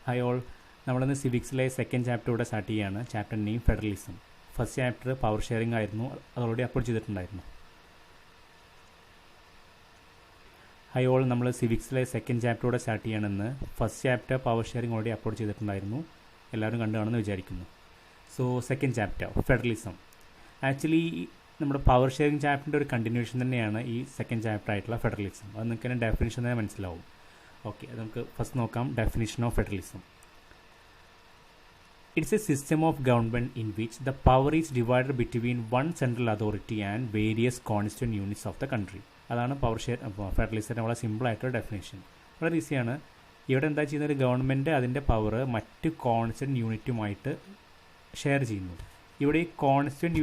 Hi all, നമ്മളിന്ന് സിവിക്സിലെ second ചാപ്റ്ററോടെ start ചെയ്യുകയാണ്. Chapter name federalism. First chapter power sharing ആയിരുന്നു, അത് ഓൾറെഡി അപ്ലോഡ് ചെയ്തിട്ടുണ്ടായിരുന്നു. ഹായ് ഓൾ, നമ്മൾ സിവിക്സിലെ സെക്കൻഡ് ചാപ്റ്ററോടെ സ്റ്റാർട്ട് ചെയ്യണമെന്ന്. First chapter power sharing already upload ചെയ്തിട്ടുണ്ടായിരുന്നു, എല്ലാവരും കണ്ടുകാണെന്ന് വിചാരിക്കുന്നു. So second chapter federalism. Actually നമ്മുടെ പവർ ഷെയറിംഗ് ചാപ്റ്ററിൻ്റെ ഒരു കണ്ടിന്യൂഷൻ തന്നെയാണ് ഈ സെക്കൻഡ് ചാപ്റ്റർ ആയിട്ടുള്ള ഫെഡറലിസം. അത് നിങ്ങൾക്ക് തന്നെ ഡെഫിനിഷൻ തന്നെ മനസ്സിലാവും. ഓക്കെ, അത് നമുക്ക് ഫസ്റ്റ് നോക്കാം. Definition of federalism. It's a system of government in which the power is divided between one central authority and various constituent units of the country. അതാണ് പവർ ഷെയർ ഫെഡറലിസത്തിൻ്റെ വളരെ സിമ്പിളായിട്ടുള്ള ഡെഫിനേഷൻ. വളരെ ഈസിയാണ്. ഇവിടെ എന്താ ചെയ്യുന്നത്, ഗവൺമെൻറ് അതിൻ്റെ പവർ മറ്റ് കോൺസ്റ്റൻറ്റ് യൂണിറ്റുമായിട്ട് ഷെയർ ചെയ്യുന്നു. ഇവിടെ ഈ കോൺസ്റ്റൻറ്റ്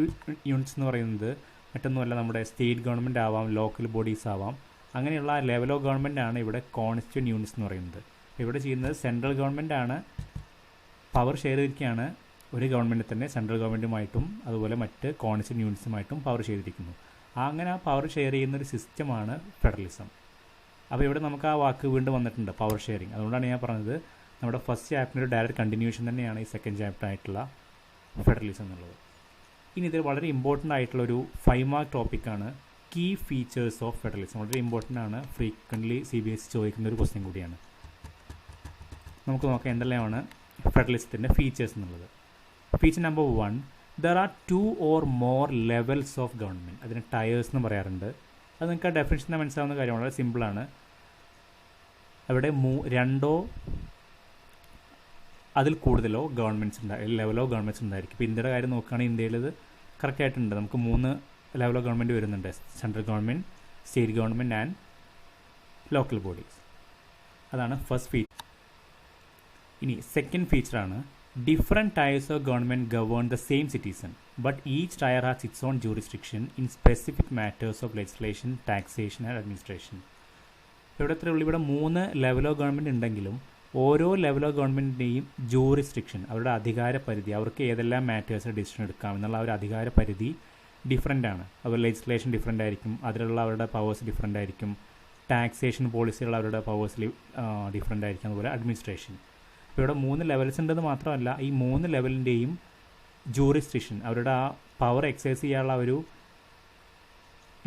യൂണിറ്റ്സ് എന്ന് പറയുന്നത് മറ്റൊന്നുമല്ല, നമ്മുടെ സ്റ്റേറ്റ് ഗവൺമെൻറ് ആവാം, ലോക്കൽ ബോഡീസ് ആവാം, അങ്ങനെയുള്ള ലെവൽ ഓഫ് ഗവൺമെൻറ് ആണ് ഇവിടെ കോൺസ്റ്റൻറ്റ് യൂണിറ്റ്സ് എന്ന് പറയുന്നത്. ഇവിടെ ചെയ്യുന്നത് സെൻട്രൽ ഗവൺമെൻറ് ആണ് പവർ ഷെയർ ചെയ്തിരിക്കുകയാണ്. ഒരു ഗവൺമെൻറ് തന്നെ സെൻട്രൽ ഗവൺമെൻറ്റുമായിട്ടും അതുപോലെ മറ്റ് കോൺസ്റ്റൻറ്റ് യൂണിറ്റ്സുമായിട്ടും പവർ ചെയ്തിരിക്കുന്നു. അങ്ങനെ ആ പവർ ഷെയർ ചെയ്യുന്ന ഒരു സിസ്റ്റമാണ് ഫെഡറലിസം. അപ്പോൾ ഇവിടെ നമുക്ക് ആ വാക്ക് വീണ്ടും വന്നിട്ടുണ്ട്, പവർ ഷെയറിങ്. അതുകൊണ്ടാണ് ഞാൻ പറഞ്ഞത് നമ്മുടെ ഫസ്റ്റ് ചാപ്റ്ററിൻ്റെ ഒരു ഡയറക്റ്റ് കണ്ടിന്യൂഷൻ തന്നെയാണ് ഈ സെക്കൻഡ് ചാപ്റ്റർ ആയിട്ടുള്ള ഫെഡറലിസം എന്നുള്ളത്. ഇനി ഇതിൽ വളരെ ഇമ്പോർട്ടൻ്റ് ആയിട്ടുള്ളൊരു 5 മാർക്ക് ടോപ്പിക്കാണ് കീ ഫീച്ചേഴ്സ് ഓഫ് ഫെഡറലിസം. വളരെ ഇമ്പോർട്ടൻ്റ് ആണ്, ഫ്രീക്വൻ്റ്ലി CBSE ചോദിക്കുന്ന ഒരു ക്വസ്റ്റ്യൻ കൂടിയാണ്. നമുക്ക് നോക്കാം എന്തെല്ലാമാണ് ഫെഡറലിസത്തിൻ്റെ ഫീച്ചേഴ്സ് എന്നുള്ളത്. Feature number 1, there are 2 or more levels of government. അതിന് ടയേഴ്സ് എന്ന് പറയാറുണ്ട്. അത് നിങ്ങൾക്ക് ആ ഡെഫിനിഷനെ മനസ്സിലാവുന്ന കാര്യമാണ്, വളരെ സിമ്പിളാണ്. അവിടെ 2 അതിൽ കൂടുതലോ ഗവൺമെൻറ്റ്സ് ലെവലോ ഗവൺമെൻറ്റ്സ് ഉണ്ടായിരിക്കും. ഇപ്പോൾ ഇന്ത്യയുടെ കാര്യം നോക്കുകയാണെങ്കിൽ ഇന്ത്യയിൽ ഇത് കറക്റ്റായിട്ടുണ്ട്. നമുക്ക് 3 ലെവൽ ഓഫ് ഗവൺമെൻറ് വരുന്നുണ്ട്: central government, state government and local bodies. അതാണ് ഫസ്റ്റ് ഫീച്ചർ. ഇനി സെക്കൻഡ് ഫീച്ചറാണ് different tiers of government govern the same citizen but each tier has its own jurisdiction in specific matters of legislation, taxation and administration. ഇവിടെ എത്രയുള്ളൂ, ഇവിടെ 3 level of government ഉണ്ടെങ്കിലും ഓരോ level of ഗവൺമെൻറ്റിൻ്റെയും jurisdiction, അവരുടെ അധികാര പരിധി, അവർക്ക് ഏതെല്ലാം മാറ്റേഴ്സ് ഡിസിഷൻ എടുക്കാം എന്നുള്ള ഒരു അധികാര പരിധി ഡിഫറെൻ്റ് ആണ്. അവർ ലെജിസ്ലേഷൻ ഡിഫറെൻ്റ് ആയിരിക്കും, അതിലുള്ള അവരുടെ പവേഴ്സ് ഡിഫറെൻ്റ് ആയിരിക്കും, ടാക്സേഷൻ പോളിസികൾ അവരുടെ പവേഴ്സ് ഡിഫറെൻ്റ് ആയിരിക്കും, അതുപോലെ അഡ്മിനിസ്ട്രേഷൻ. ഇപ്പോൾ ഇവിടെ 3 ലെവൽസ് ഉണ്ടെന്ന് മാത്രമല്ല, ഈ 3 ലെവലിൻ്റെയും ജൂറിസ്ഡിക്ഷൻ, അവരുടെ ആ പവർ എക്സൈസ് ചെയ്യാനുള്ള ഒരു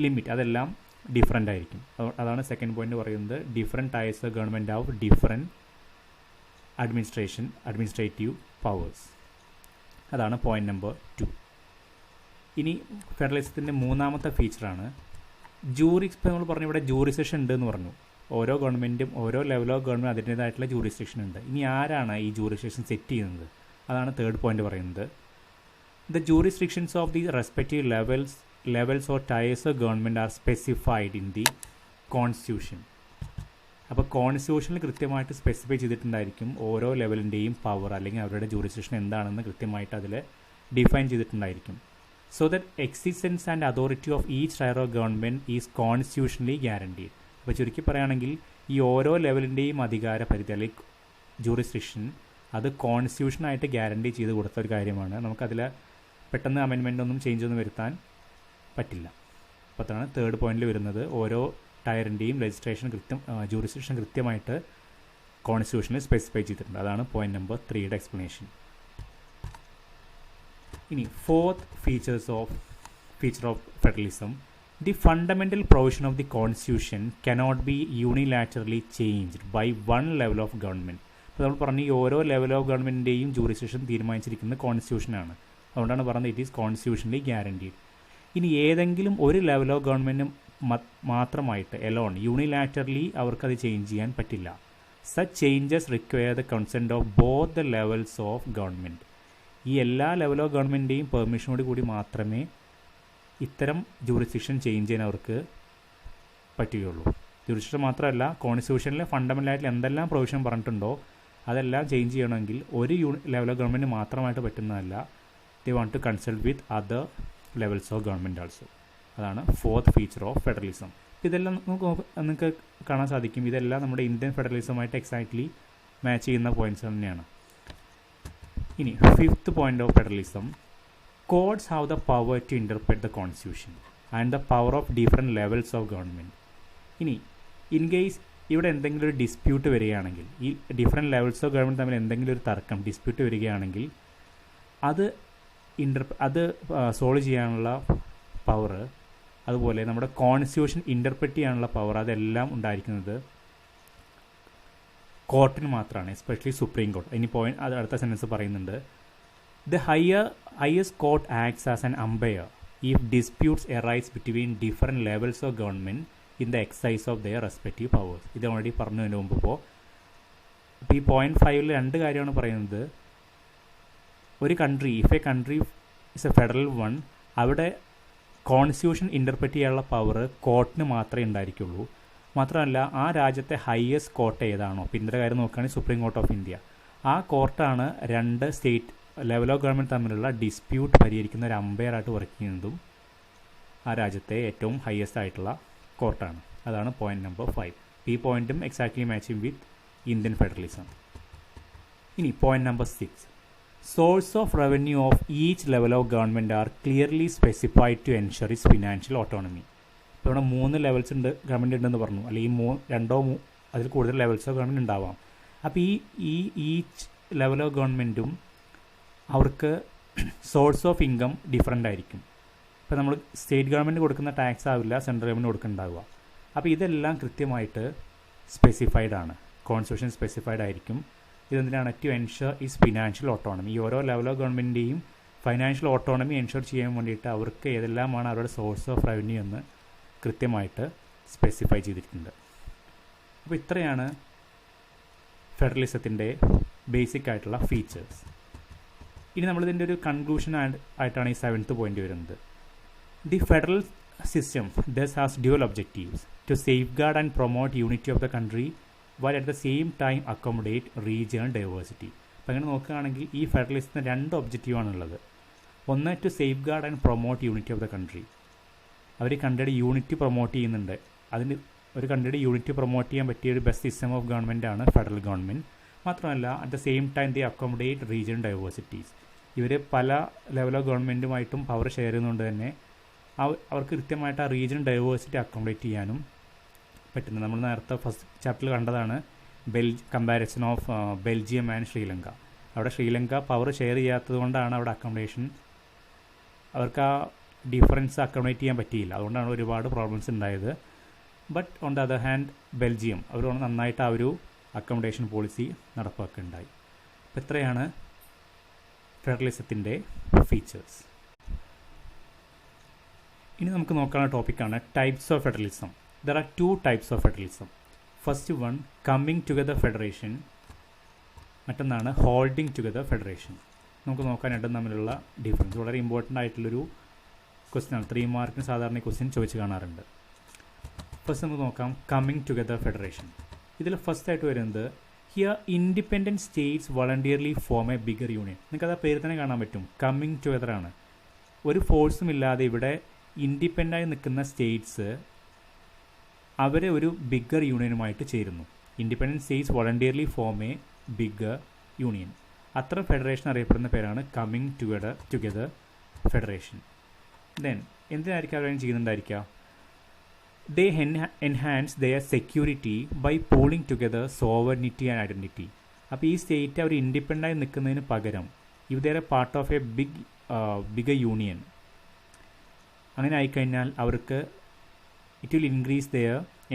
ലിമിറ്റ്, അതെല്ലാം ഡിഫറെൻ്റ് ആയിരിക്കും. അതാണ് സെക്കൻഡ് പോയിന്റ് പറയുന്നത്, different tiers of government of different administrative powers. അതാണ് പോയിന്റ് നമ്പർ 2. ഇനി ഫെഡറലിസത്തിൻ്റെ മൂന്നാമത്തെ ഫീച്ചറാണ് ഇപ്പോൾ നമ്മൾ പറഞ്ഞു ഇവിടെ ജൂറിസ്ഡിക്ഷൻ ഉണ്ട് എന്ന് പറഞ്ഞു. ഓരോ ഗവൺമെൻറ്റും ഓരോ ലെവൽ ഓഫ് ഗവൺമെൻറ് അതിൻ്റേതായിട്ടുള്ള ജൂറിസ്ഡിക്ഷൻ ഉണ്ട്. ഇനി ആരാണ് ഈ ജൂറിസ്ഡിക്ഷൻ സെറ്റ് ചെയ്യുന്നത്? അതാണ് തേർഡ് പോയിന്റ് പറയുന്നത്. The jurisdictions of the respective levels or tiers of government are specified in the constitution. അപ്പോൾ കോൺസ്റ്റിറ്റ്യൂഷനിൽ കൃത്യമായിട്ട് സ്പെസിഫൈ ചെയ്തിട്ടുണ്ടായിരിക്കും ഓരോ ലെവലിൻ്റെയും പവർ അല്ലെങ്കിൽ അവരുടെ ജൂറിസ്ഡിക്ഷൻ എന്താണെന്ന് കൃത്യമായിട്ട് അതിൽ ഡിഫൈൻ ചെയ്തിട്ടുണ്ടായിരിക്കും. So that existence and authority of each tier of government is constitutionally guaranteed. അപ്പോൾ ചുരുക്കി പറയുകയാണെങ്കിൽ ഈ ഓരോ ലെവലിൻ്റെയും അധികാര പരിധി അല്ലെങ്കിൽ ജൂറിസ്ഡിക്ഷൻ അത് കോൺസ്റ്റിറ്റ്യൂഷനായിട്ട് ഗ്യാരണ്ടി ചെയ്ത് കൊടുത്ത ഒരു കാര്യമാണ്. നമുക്കതിൽ പെട്ടെന്ന് അമെൻമെൻ്റ് ഒന്നും ചേഞ്ച് ഒന്നും വരുത്താൻ പറ്റില്ല. അപ്പോൾ അതാണ് തേർഡ് പോയിന്റിൽ വരുന്നത്, ഓരോ ടയറിൻ്റെയും ജൂറിസ്ഡിക്ഷൻ കൃത്യമായിട്ട് കോൺസ്റ്റിറ്റ്യൂഷനിൽ സ്പെസിഫൈ ചെയ്തിട്ടുണ്ട്. അതാണ് പോയിന്റ് നമ്പർ 3യുടെ എക്സ്പ്ലനേഷൻ. ഇനി fourth feature of federalism, the fundamental provision of the constitution cannot be unilaterally changed by one level of government. അപ്പോൾ നമ്മൾ പറഞ്ഞു ഈ ഓരോ ലെവൽ ഓഫ് ഗവൺമെൻറ്റിൻ്റെയും ജൂറിസ്ഡിക്ഷൻ തീരുമാനിച്ചിരിക്കുന്നത് കോൺസ്റ്റിറ്റ്യൂഷനാണ്. അതുകൊണ്ടാണ് പറയുന്നത് ഇറ്റ് ഈസ് കോൺസ്റ്റിറ്റ്യൂഷനലി ഗ്യാരണ്ടീഡ്. ഇനി ഏതെങ്കിലും ഒരു ലെവൽ ഓഫ് ഗവൺമെൻറ് മാത്രമായിട്ട് എലോൺ യൂണിലാറ്ററലി അവർക്കത് ചേഞ്ച് ചെയ്യാൻ പറ്റില്ല. Such changes require the consent of both the levels of government. ഈ എല്ലാ ലെവൽ ഓഫ് ഗവൺമെൻറ്റിൻ്റെയും പെർമിഷനോട് കൂടി മാത്രമേ ഇത്തരം ജൂറിസ്ഡിക്ഷൻ ചേഞ്ച് ചെയ്യാൻ അവർക്ക് പറ്റുകയുള്ളൂ. ജൂറിസ്ഡിക്ഷൻ മാത്രമല്ല, കോൺസ്റ്റിറ്റ്യൂഷനിലെ ഫണ്ടമെൻ്റലായിട്ടുള്ള എന്തെല്ലാം പ്രൊവിഷൻ പറഞ്ഞിട്ടുണ്ടോ അതെല്ലാം ചേഞ്ച് ചെയ്യണമെങ്കിൽ ഒരു ലെവൽ ഓഫ് ഗവൺമെൻറ് മാത്രമായിട്ട് പറ്റുന്നതല്ല. They want to consult with other levels of government also. അതാണ് ഫോർത്ത് ഫീച്ചർ ഓഫ് ഫെഡറലിസം. ഇതെല്ലാം നിങ്ങൾക്ക് കാണാൻ സാധിക്കും, ഇതെല്ലാം നമ്മുടെ ഇന്ത്യൻ ഫെഡറലിസമായിട്ട് എക്സാക്ട്ലി മാച്ച് ചെയ്യുന്ന പോയിന്റ്സ് തന്നെയാണ്. ഇനി fifth point of federalism, courts have the power to interpret the constitution and the power of different levels of government. ഇനി ഇൻ കേസ് ഇവിടെ എന്തെങ്കിലും ഒരു ഡിസ്പ്യൂട്ട് വരികയാണെങ്കിൽ, ഈ ഡിഫറെൻറ്റ് ലെവൽസ് ഓഫ് ഗവൺമെൻറ് തമ്മിൽ എന്തെങ്കിലും ഒരു തർക്കം ഡിസ്പ്യൂട്ട് വരികയാണെങ്കിൽ അത് സോൾവ് ചെയ്യാനുള്ള പവർ, അതുപോലെ നമ്മുടെ കോൺസ്റ്റിറ്റ്യൂഷൻ ഇൻ്റർപ്രറ്റ് ചെയ്യാനുള്ള പവർ, അതെല്ലാം ഉണ്ടായിരിക്കുന്നത് കോർട്ടിന് മാത്രമാണ്, എസ്പെഷ്യലി സുപ്രീം കോർട്ട്. ഇനി പോയിന്റ് അത് അടുത്ത സെൻറ്റൻസ് പറയുന്നുണ്ട്, the highest court acts as an umpire if disputes arise between different levels of government in the exercise of their respective powers. ഇത് ഓൾറെഡി പറഞ്ഞതിന് മുമ്പ്. ഇപ്പോൾ ഈ .5 രണ്ട് കാര്യമാണ് പറയുന്നത്. ഒരു country, if A country is A federal one, അവിടെ കോൺസ്റ്റിറ്റ്യൂഷൻ ഇൻ്റർപ്രറ്റ് ചെയ്യാനുള്ള പവർ കോർട്ടിന് മാത്രമേ ഉണ്ടായിരിക്കുള്ളൂ. മാത്രമല്ല ആ രാജ്യത്തെ ഹയസ്റ്റ് കോർട്ട് ഏതാണോ, ഇപ്പോൾ ഇന്ത്യയുടെ കാര്യം നോക്കുകയാണെങ്കിൽ സുപ്രീം കോർട്ട് ഓഫ് ഇന്ത്യ, ആ കോർട്ടാണ് രണ്ട് സ്റ്റേറ്റ് ലെവൽ ഓഫ് ഗവൺമെൻറ് തമ്മിലുള്ള ഡിസ്പ്യൂട്ട് പരിഹരിക്കുന്ന ഒരു അമ്പയറായിട്ട് വർക്ക് ചെയ്യുന്നതും ആ രാജ്യത്തെ ഏറ്റവും ഹയസ്റ്റ് ആയിട്ടുള്ള കോർട്ടാണ്. അതാണ് പോയിന്റ് നമ്പർ 5. ഈ പോയിന്റും exactly matching with Indian federalism. ഇനി point number 6, source of revenue of each level of government are clearly specified to ensure its financial autonomy. ഇപ്പോൾ ഇവിടെ 3 ലെവൽസ് ഉണ്ട്, ഗവൺമെൻറ് ഉണ്ടെന്ന് പറഞ്ഞു, അല്ലെങ്കിൽ 2 അതിൽ കൂടുതൽ ലെവൽസ് ഓഫ് ഗവൺമെൻറ് ഉണ്ടാവാം. അപ്പോൾ ഈച്ച് ലെവൽ ഓഫ് ഗവൺമെൻറ്റും അവർക്ക് സോഴ്സ് ഓഫ് ഇൻകം ഡിഫറൻ്റ് ആയിരിക്കും. ഇപ്പോൾ നമ്മൾ സ്റ്റേറ്റ് ഗവൺമെൻറ് കൊടുക്കുന്ന ടാക്സ് ആവില്ല സെൻട്രൽ ഗവൺമെൻറ് കൊടുക്കുന്നുണ്ടാവുക. അപ്പോൾ ഇതെല്ലാം കൃത്യമായിട്ട് സ്പെസിഫൈഡ് ആണ്, കോൺസ്റ്റിറ്റ്യൂഷൻ സ്പെസിഫൈഡ് ആയിരിക്കും. ഇതെന്തിനാണ്? To ensure its financial autonomy. ഈ ഓരോ ലെവൽ ഓഫ് ഗവൺമെൻറ്റിൻ്റെയും ഫൈനാൻഷ്യൽ ഓട്ടോണമി എൻഷുർ ചെയ്യാൻ വേണ്ടിയിട്ട് അവർക്ക് ഏതെല്ലാമാണ് അവരുടെ സോഴ്സ് ഓഫ് റവന്യൂ എന്ന് കൃത്യമായിട്ട് സ്പെസിഫൈ ചെയ്തിട്ടുണ്ട്. അപ്പോൾ ഇത്രയാണ് ഫെഡറലിസത്തിൻ്റെ ബേസിക് ആയിട്ടുള്ള ഫീച്ചേഴ്സ്. ഇനി നമ്മളിതിൻ്റെ ഒരു കൺക്ലൂഷൻ ആയിട്ടാണ് ഈ 7th പോയിന്റ് വരുന്നത്. The federal system thus has dual objectives to safeguard and promote unity of the country while at the same time accommodate regional diversity. അപ്പോൾ അങ്ങനെ നോക്കുകയാണെങ്കിൽ ഈ ഫെഡറലിസത്തിന് 2 ഒബ്ജക്റ്റീവാണുള്ളത്. ഒന്ന്, to safeguard and promote unity of the country. അവർ കൺട്രിയുടെ unity promote ചെയ്യുന്നുണ്ട്. അതിന് ഒരു കൺട്രിയുടെ യൂണിറ്റി പ്രൊമോട്ട് ചെയ്യാൻ പറ്റിയ ഒരു ബെസ്റ്റ് സിസ്റ്റം ഓഫ് ഗവൺമെൻറ്റാണ് ഫെഡറൽ ഗവൺമെൻറ്. മാത്രമല്ല at the same time they accommodate regional diversities. ഇവർ പല ലെവൽ ഓഫ് ഗവൺമെൻറ്റുമായിട്ടും പവർ ഷെയർ ചെയ്യുന്നതുകൊണ്ട് തന്നെ അവർക്ക് കൃത്യമായിട്ട് ആ റീജിയണൽ ഡൈവേഴ്സിറ്റി അക്കോമഡേറ്റ് ചെയ്യാനും പറ്റുന്നത്. നമ്മൾ നേരത്തെ ഫസ്റ്റ് ചാപ്റ്ററിൽ കണ്ടതാണ് comparison of Belgium and Sri Lanka. അവിടെ ശ്രീലങ്ക പവർ ഷെയർ ചെയ്യാത്തത് കൊണ്ടാണ് അവിടെ അക്കോമഡേഷൻ, അവർക്ക് ആ ഡിഫറൻസ് അക്കോമഡേറ്റ് ചെയ്യാൻ പറ്റിയില്ല. അതുകൊണ്ടാണ് ഒരുപാട് പ്രോബ്ലംസ് ഉണ്ടായത്. But on the other hand Belgium അവർ നന്നായിട്ട് ആ ഒരു അക്കോമഡേഷൻ പോളിസി നടപ്പാക്കുകയുണ്ടായി. അപ്പോൾ ഇത്രയാണ് ഫെഡറലിസത്തിൻ്റെ ഫീച്ചേഴ്സ്. ഇനി നമുക്ക് നോക്കാനുള്ള ടോപ്പിക്കാണ് types of federalism. There are 2 types of federalism. First one, coming together federation. മറ്റൊന്നാണ് ഹോൾഡിംഗ് ടുഗദർ ഫെഡറേഷൻ. നമുക്ക് നോക്കാൻ രണ്ടും തമ്മിലുള്ള ഡിഫറൻസ് വളരെ ഇമ്പോർട്ടൻ്റ് ആയിട്ടുള്ളൊരു ക്വസ്റ്റ്യനാണ്. 3 മാർക്കിന് സാധാരണ ക്വസ്റ്റ്യൻ ചോദിച്ച് കാണാറുണ്ട്. ഫസ്റ്റ് നമുക്ക് നോക്കാം കമ്മിങ് ടുഗദർ ഫെഡറേഷൻ. ഇതിൽ ഫസ്റ്റ് ആയിട്ട് വരുന്നത് here independent states voluntarily form a bigger union. നിങ്ങൾക്കത് ആ പേര് തന്നെ കാണാൻ പറ്റും, കമ്മിങ് ടുഗദർ ആണ്. ഒരു ഫോഴ്സും ഇല്ലാതെ ഇവിടെ ഇൻഡിപെൻഡൻ്റായി നിൽക്കുന്ന സ്റ്റേറ്റ്സ് അവരെ ഒരു ബിഗ്ഗർ യൂണിയനുമായിട്ട് ചേരുന്നു. Independent states voluntarily form a bigger union. അത്ര ഫെഡറേഷൻ അറിയപ്പെടുന്ന പേരാണ് കമ്മിങ് ടുഗദർ ഫെഡറേഷൻ. ദെൻ എന്തിനായിരിക്കും അവർ ചെയ്യുന്നുണ്ടായിരിക്കുക? They enhance their security by pooling together sovereignty and identity. അപ്പോൾ ഈ സ്റ്റേറ്റ് അവർ ഇൻഡിപെൻഡൻ്റായി നിൽക്കുന്നതിന് പകരം if they are a part of a big union, അങ്ങനെ ആയിക്കഴിഞ്ഞാൽ അവർക്ക് it will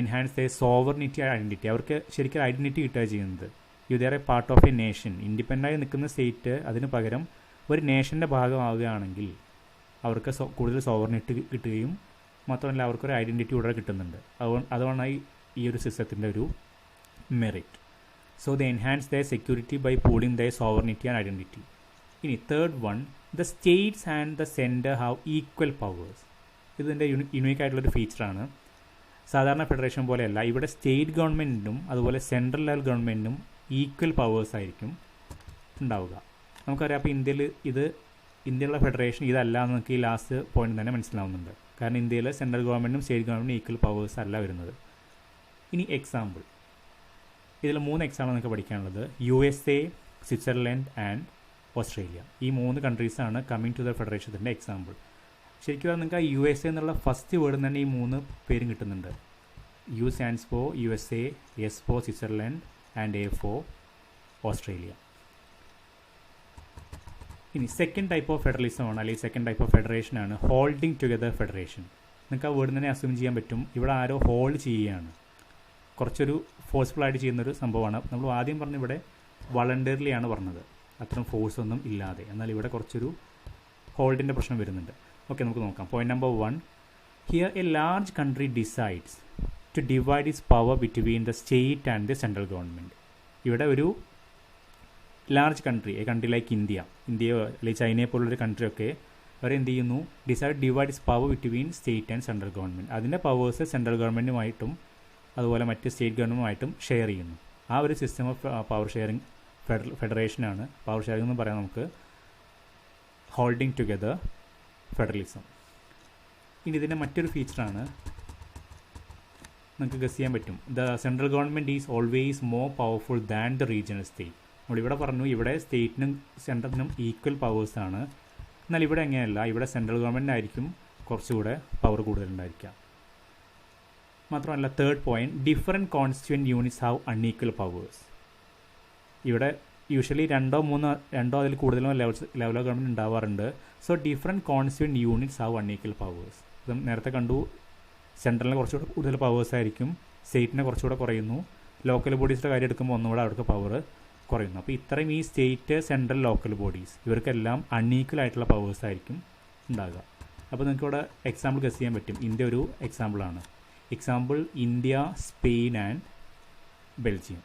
enhance their sovereignty and identity. അവർക്ക് ശരിക്കും ഐഡൻറ്റിറ്റി കിട്ടുക ചെയ്യുന്നത്. If they are a part of A nation, ഇൻഡിപെൻഡൻ്റായി നിൽക്കുന്ന സ്റ്റേറ്റ് അതിന് പകരം ഒരു നേഷൻ്റെ ഭാഗമാവുകയാണെങ്കിൽ അവർക്ക് കൂടുതൽ സോവറിനിറ്റി കിട്ടുകയും മാത്രമല്ല അവർക്കൊരു ഐഡൻറ്റിറ്റി ഇവിടെ കിട്ടുന്നുണ്ട്. അതുകൊണ്ടാണ് ഈ ഒരു സിസ്റ്റത്തിൻ്റെ ഒരു merit. So they enhance their security by pooling their sovereignty and identity. ഇനി third one, the states and the centre have equal powers. ഇതിൻ്റെ യുണീക്ക് ആയിട്ടുള്ളൊരു ഫീച്ചറാണ്. സാധാരണ ഫെഡറേഷൻ പോലെയല്ല, ഇവിടെ സ്റ്റേറ്റ് ഗവൺമെൻറ്റിനും അതുപോലെ സെൻട്രൽ ലെവൽ ഗവൺമെൻറ്റിനും ഈക്വൽ പവേഴ്സ് ആയിരിക്കും ഉണ്ടാവുക. നമുക്കറിയാം അപ്പോൾ ഇന്ത്യയിലുള്ള ഫെഡറേഷൻ ഇതല്ല എന്ന് നമുക്ക് ഈ ലാസ്റ്റ് പോയിന്റ് തന്നെ മനസ്സിലാവുന്നുണ്ട്. കാരണം ഇന്ത്യയിലെ സെൻട്രൽ ഗവൺമെൻറ്റും സ്റ്റേറ്റ് ഗവൺമെൻറ്റും ഈക്വൽ പവേഴ്സ് അല്ല വരുന്നത്. ഇനി എക്സാമ്പിൾ, ഇതിൽ 3 എക്സാമ്പിൾ നമുക്ക് പഠിക്കാനുള്ളത്. USA, Switzerland and Australia. ഈ 3 കൺട്രീസാണ് കമ്മിങ് ടു ദ ഫെഡറേഷത്തിൻ്റെ എക്സാമ്പിൾ. ശരിക്കും നിങ്ങൾക്ക് ആ USA എന്നുള്ള ഫസ്റ്റ് വേർഡിൽ തന്നെ ഈ 3 പേരും കിട്ടുന്നുണ്ട്. U stands for USA, S for Switzerland, and A for Australia. ഇനി സെക്കൻഡ് ടൈപ്പ് ഓഫ് ഫെഡറലിസം ആണ്, അല്ലെങ്കിൽ സെക്കൻഡ് ടൈപ്പ് ഓഫ് ഫെഡറേഷൻ ആണ് ഹോൾഡിംഗ് ടുഗദർ ഫെഡറേഷൻ. നിങ്ങൾക്ക് ആ വേർഡ് തന്നെ അസ്യൂം ചെയ്യാൻ പറ്റും, ഇവിടെ ആരോ ഹോൾഡ് ചെയ്യുകയാണ്, കുറച്ചൊരു ഫോഴ്സ്ഫുള്ളായിട്ട് ചെയ്യുന്നൊരു സംഭവമാണ്. നമ്മൾ ആദ്യം പറഞ്ഞ ഇവിടെ വളണ്ടറിലി ആണ് പറഞ്ഞത്, അത്രയും ഫോഴ്സ് ഒന്നും ഇല്ലാതെ. എന്നാൽ ഇവിടെ കുറച്ചൊരു ഹോൾഡിൻ്റെ പ്രശ്നം വരുന്നുണ്ട്. ഓക്കെ, നമുക്ക് നോക്കാം. Point number 1, here a large country decides to divide its power between the state and the central government. ഇവിടെ ഒരു large country, a country like ഇന്ത്യയോ അല്ലെങ്കിൽ ചൈനയെ പോലുള്ളൊരു കൺട്രി ഒക്കെ അവരെന്ത് ചെയ്യുന്നു, divide its power between state and central government. അതിൻ്റെ പവേഴ്സ് സെൻട്രൽ ഗവൺമെൻറ്റുമായിട്ടും അതുപോലെ മറ്റ് സ്റ്റേറ്റ് ഗവൺമെൻറ്റുമായിട്ടും ഷെയർ ചെയ്യുന്നു. ആ ഒരു സിസ്റ്റം ഓഫ് പവർ ഷെയറിംഗ് ഫെഡറേഷനാണ് പവർ ഷെയറിംഗ് എന്ന് പറയാം നമുക്ക് ഹോൾഡിംഗ് ടുഗദർ ഫെഡറലിസം. ഇനി ഇതിൻ്റെ മറ്റൊരു ഫീച്ചറാണ്, നമുക്ക് ഗസ് ചെയ്യാൻ പറ്റും, the central government is always more powerful than the regional state. നമ്മളിവിടെ പറഞ്ഞു ഇവിടെ സ്റ്റേറ്റിനും സെൻട്രലിനും ഈക്വൽ പവേഴ്സാണ്. എന്നാൽ ഇവിടെ എങ്ങനെയല്ല, ഇവിടെ സെൻട്രൽ ഗവൺമെൻറ്റിനായിരിക്കും കുറച്ചുകൂടെ പവർ കൂടുതലുണ്ടായിരിക്കുക. മാത്രമല്ല, third point, different constituent units have unequal powers. ഇവിടെ യൂഷ്വലി രണ്ടോ അതിൽ കൂടുതലോ ലെവൽ ഓഫ് ഗവൺമെൻറ് ഉണ്ടാവാറുണ്ട്. So different constituent units have unequal powers. ഇത് നേരത്തെ കണ്ടു, സെൻട്രലിന് കുറച്ചുകൂടെ കൂടുതൽ പവേഴ്സ് ആയിരിക്കും, സ്റ്റേറ്റിനെ കുറച്ചുകൂടെ കുറയുന്നു. ലോക്കൽ ബോഡീസിൻ്റെ കാര്യം എടുക്കുമ്പോൾ ഒന്നുകൂടെ അവർക്ക് പവർ കുറയുന്നു. അപ്പോൾ ഇത്രയും ഈ സ്റ്റേറ്റ്, സെൻട്രൽ, ലോക്കൽ ബോഡീസ് ഇവർക്കെല്ലാം അൺഈക്വൽ ആയിട്ടുള്ള പവേഴ്സ് ആയിരിക്കും ഉണ്ടാകുക. അപ്പോൾ നിങ്ങൾക്ക് ഇവിടെ എക്സാമ്പിൾ ഗസ് ചെയ്യാൻ പറ്റും. ഇന്ത്യ ഒരു എക്സാമ്പിളാണ്. Example India, Spain and Belgium.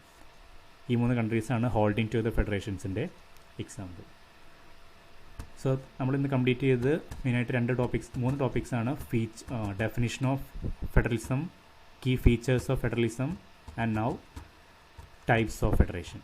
ഈ 3 കൺട്രീസാണ് ഹോൾഡിംഗ് ടു ദ ഫെഡറേഷൻസിൻ്റെ എക്സാമ്പിൾ. സോ നമ്മളിന്ന് കംപ്ലീറ്റ് ചെയ്തത് മെയിനായിട്ട് 3 ടോപ്പിക്സാണ്. Definition of federalism, key features of federalism, and now types of federation.